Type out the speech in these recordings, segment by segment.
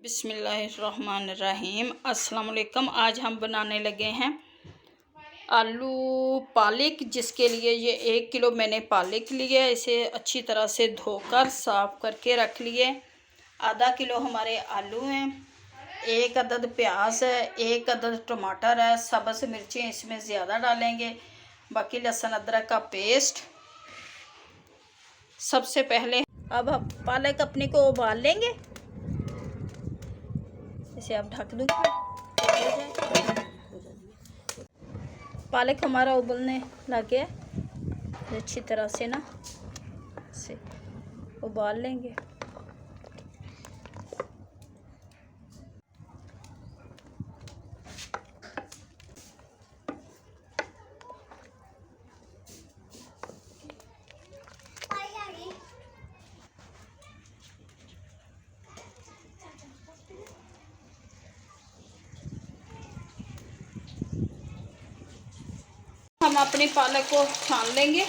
बिस्मिल्लाहिर्रहमानिर्रहीम। अस्सलाम वालेकुम। आज हम बनाने लगे हैं आलू पालक, जिसके लिए ये 1 किलो मैंने पालक लिए। इसे अच्छी तरह से धोकर साफ़ करके रख लिए। आधा किलो हमारे आलू हैं, 1 अदद प्याज है, 1 अदद टमाटर है, सब्ज़ मिर्चें इसमें ज़्यादा डालेंगे, बाकी लहसुन अदरक का पेस्ट। सबसे पहले अब हम पालक अपने को उबाल लेंगे। इसे आप ढक दूँगी, पालक हमारा उबलने लग गया। अच्छी तरह से ना इसे उबाल लेंगे। हम अपनी पालक को छान लेंगे।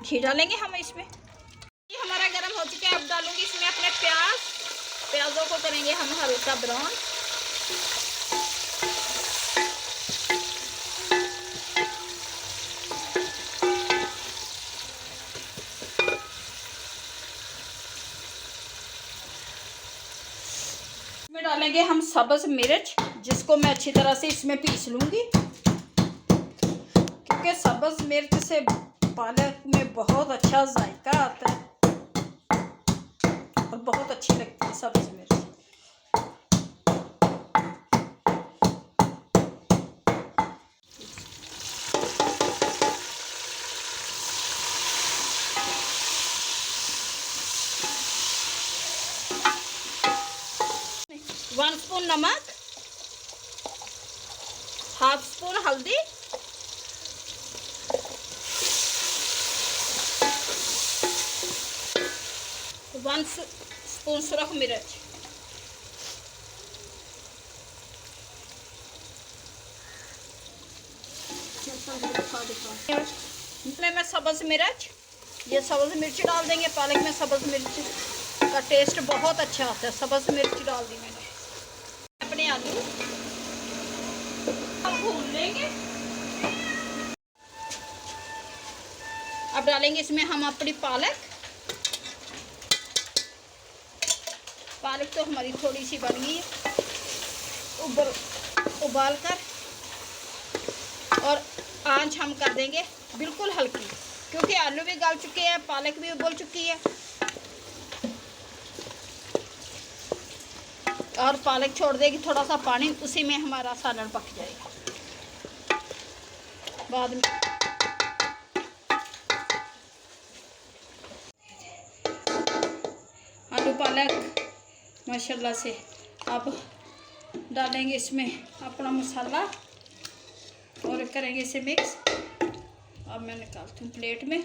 घी डालेंगे हम इसमें। ये हमारा गर्म हो चुका है। अब डालूंगी इसमें अपने प्याज़ों को करेंगे हम हल्का ब्राउन। इसमें डालेंगे हम सब्ज़ मिर्च, जिसको मैं अच्छी तरह से इसमें पीस लूँगी, क्योंकि सब्ज़ मिर्च से पालक में बहुत अच्छा जायका आता है और बहुत अच्छी लगती है सब्ज़ मिर्च। वन स्पून नमक, हाफ स्पून हल्दी, वन स्पून सुरख मिर्च, इसमें सब्ज़ मिर्च, ये सब्ज़ मिर्च डाल देंगे। पालक में सब्ज़ मिर्च का टेस्ट बहुत अच्छा आता है। सब्ज़ मिर्च डाल दी मैंने। अपने आलू हम भून लेंगे। अब डालेंगे इसमें हम अपनी पालक। पालक तो हमारी थोड़ी सी बन गई है उबाल कर, और आंच हम कर देंगे बिल्कुल हल्की, क्योंकि आलू भी गल चुके हैं, पालक भी उबल चुकी है और पालक छोड़ देगी थोड़ा सा पानी, उसी में हमारा सालन पक जाएगा। बाद में आलू पालक माशाल्लाह से। अब डालेंगे इसमें अपना मसाला और करेंगे इसे मिक्स। अब मैं निकालती हूँ प्लेट में।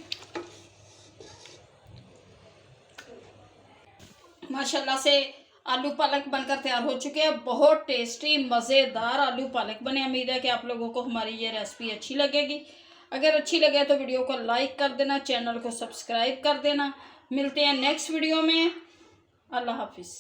माशाल्लाह से आलू पालक बनकर तैयार हो चुके हैं। बहुत टेस्टी मज़ेदार आलू पालक बने। उम्मीद है कि आप लोगों को हमारी ये रेसिपी अच्छी लगेगी। अगर अच्छी लगे तो वीडियो को लाइक कर देना, चैनल को सब्सक्राइब कर देना। मिलते हैं नेक्स्ट वीडियो में। अल्लाह हाफिज़।